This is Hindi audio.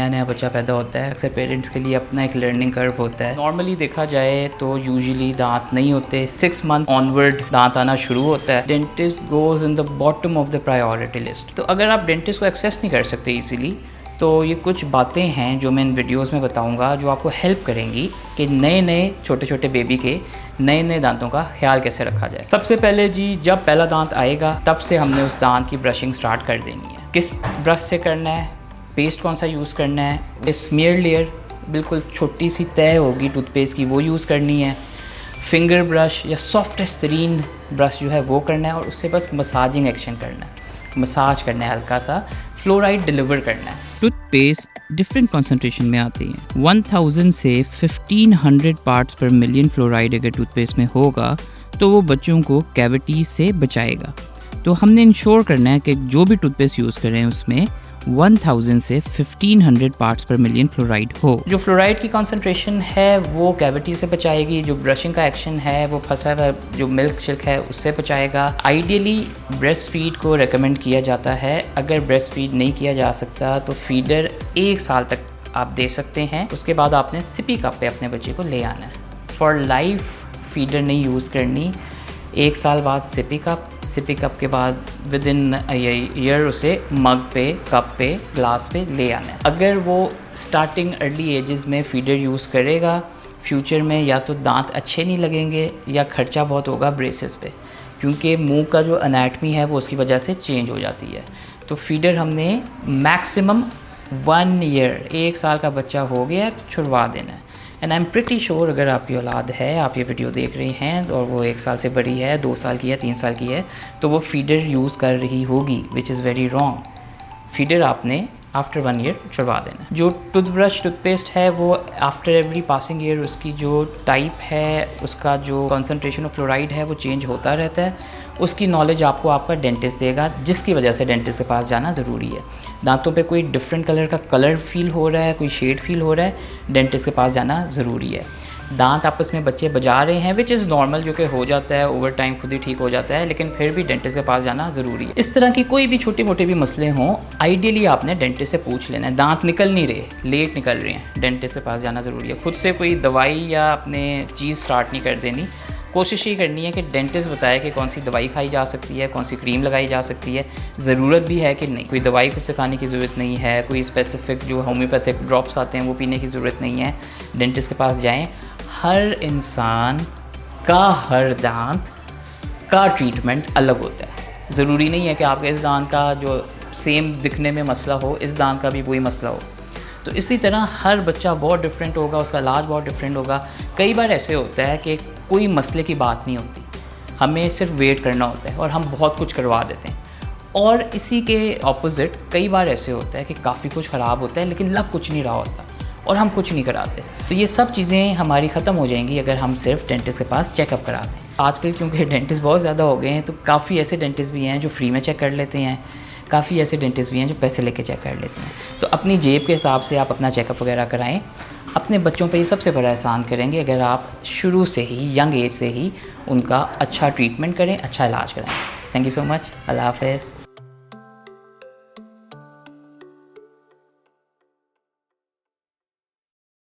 नया नया बच्चा पैदा होता है, अक्सर पेरेंट्स के लिए अपना एक लर्निंग कर्व होता है। नॉर्मली देखा जाए तो यूजुअली दांत नहीं होते, 6 मंथ ऑनवर्ड दांत आना शुरू होता है। Dentist goes in the bottom of the priority list. तो अगर आप डेंटिस्ट को एक्सेस नहीं कर सकते इजीली, तो ये कुछ बातें हैं जो मैं इन वीडियोस में बताऊंगा जो आपको हेल्प करेंगी कि नए छोटे छोटे बेबी के नए दांतों का ख्याल कैसे रखा जाए। सबसे पहले जी, जब पहला दांत आएगा तब से हमने उस दांत की ब्रशिंग स्टार्ट कर देनी है। किस ब्रश से करना है, पेस्ट कौन सा यूज़ करना है, स्मीयर लेयर बिल्कुल छोटी सी तय होगी टूथपेस्ट की, वो यूज़ करनी है। फिंगर ब्रश या सॉफ्टेस्ट तरीन ब्रश जो है वो करना है और उससे बस मसाजिंग एक्शन करना है, मसाज करना है, हल्का सा फ्लोराइड डिलीवर करना है। टूथपेस्ट डिफरेंट कॉन्सेंट्रेशन में आती हैं। 1000 से 1500 पार्ट्स पर मिलियन फ्लोराइड अगर टूथपेस्ट में होगा तो वो बच्चों को कैविटीज से बचाएगा। तो हमने इंश्योर करना है कि जो भी टूथपेस्ट यूज़ कर रहे हैं उसमें 1000 से 1500 पार्ट्स पर मिलियन फ्लोराइड हो। जो फ्लोराइड की कॉन्सेंट्रेशन है वो कैविटी से बचाएगी, जो ब्रशिंग का एक्शन है वो फंसा हुआ जो मिल्क शिल्क है उससे बचाएगा। आइडियली ब्रेस्ट फीड को रेकमेंड किया जाता है। अगर ब्रेस्ट फीड नहीं किया जा सकता तो फीडर 1 साल तक आप दे सकते हैं, उसके बाद आपने सिपी कप पे अपने बच्चे को ले आना है। फॉर लाइफ फीडर नहीं यूज़ करनी। 1 साल बाद सिपी कप के बाद विद इन ईयर उसे मग पे, कप पे, ग्लास पे ले आना है। अगर वो स्टार्टिंग अर्ली एजेस में फीडर यूज़ करेगा, फ्यूचर में या तो दांत अच्छे नहीं लगेंगे या खर्चा बहुत होगा ब्रेसेस पे, क्योंकि मुंह का जो एनाटमी है वो उसकी वजह से चेंज हो जाती है। तो फीडर हमने मैक्सिमम 1 ईयर, 1 साल का बच्चा हो गया तो छुड़वा देना है। And I am pretty sure अगर आपकी औलाद है, आप ये वीडियो देख रहे हैं और वो 1 साल से बड़ी है, 2 साल की है, 3 साल की है, तो वो फीडर यूज़ कर रही होगी, which is very wrong. Feeder आपने आफ्टर 1 ईयर छुड़वा देना। जो टूथब्रश टूथपेस्ट है वो आफ्टर एवरी पासिंग ईयर उसकी जो टाइप है, उसका जो कॉन्सेंट्रेशन ऑफ फ्लोराइड है वो चेंज होता रहता है। उसकी नॉलेज आपको आपका डेंटिस्ट देगा, जिसकी वजह से डेंटिस्ट के पास जाना ज़रूरी है। दांतों पे कोई डिफरेंट कलर का कलर फील हो रहा है, कोई शेड फील हो रहा है, डेंटिस्ट के पास जाना ज़रूरी है। दांत आपस में बच्चे बजा रहे हैं विच इज़ नॉर्मल, जो कि हो जाता है ओवर टाइम, खुद ही ठीक हो जाता है, लेकिन फिर भी डेंटिस्ट के पास जाना ज़रूरी है। इस तरह की कोई भी छोटे मोटे भी मसले हों, आइडियली आपने डेंटिस्ट से पूछ लेना है। दांत निकल नहीं रहे, लेट निकल रहे हैं, डेंटिस्ट के पास जाना ज़रूरी है। खुद से कोई दवाई या अपने चीज़ स्टार्ट नहीं कर देनी। कोशिश ये करनी है कि डेंटिस्ट बताए कि कौन सी दवाई खाई जा सकती है, कौन सी क्रीम लगाई जा सकती है, ज़रूरत भी है कि नहीं। कोई दवाई खुद से खाने की ज़रूरत नहीं है, कोई स्पेसिफिक जो होम्योपैथिक ड्रॉप्स आते हैं वो पीने की ज़रूरत नहीं है। डेंटिस्ट के पास जाएं। हर इंसान का हर दांत का ट्रीटमेंट अलग होता है। ज़रूरी नहीं है कि आपके इस दांत का जो सेम दिखने में मसला हो, इस दांत का भी वही मसला हो। तो इसी तरह हर बच्चा बहुत डिफरेंट होगा, उसका इलाज बहुत डिफरेंट होगा। कई बार ऐसे होता है कि कोई मसले की बात नहीं होती, हमें सिर्फ वेट करना होता है और हम बहुत कुछ करवा देते हैं। और इसी के ऑपोजिट कई बार ऐसे होता है कि काफ़ी कुछ ख़राब होता है लेकिन लग कुछ नहीं रहा होता और हम कुछ नहीं कराते। तो ये सब चीज़ें हमारी ख़त्म हो जाएंगी अगर हम सिर्फ डेंटिस्ट के पास चेकअप करा दें। आजकल क्योंकि डेंटिस्ट बहुत ज़्यादा हो गए हैं तो काफ़ी ऐसे डेंटिस्ट भी हैं जो फ्री में चेक कर लेते हैं, काफ़ी ऐसे डेंटिस्ट भी हैं जो पैसे लेके चेक कर लेते हैं। तो अपनी जेब के हिसाब से आप अपना चेकअप वगैरह कराएं। अपने बच्चों पे ये सबसे बड़ा एहसान करेंगे अगर आप शुरू से ही, यंग एज से ही उनका अच्छा ट्रीटमेंट करें, अच्छा इलाज कराएं। Thank you so much. अल्लाह हाफ़िज़।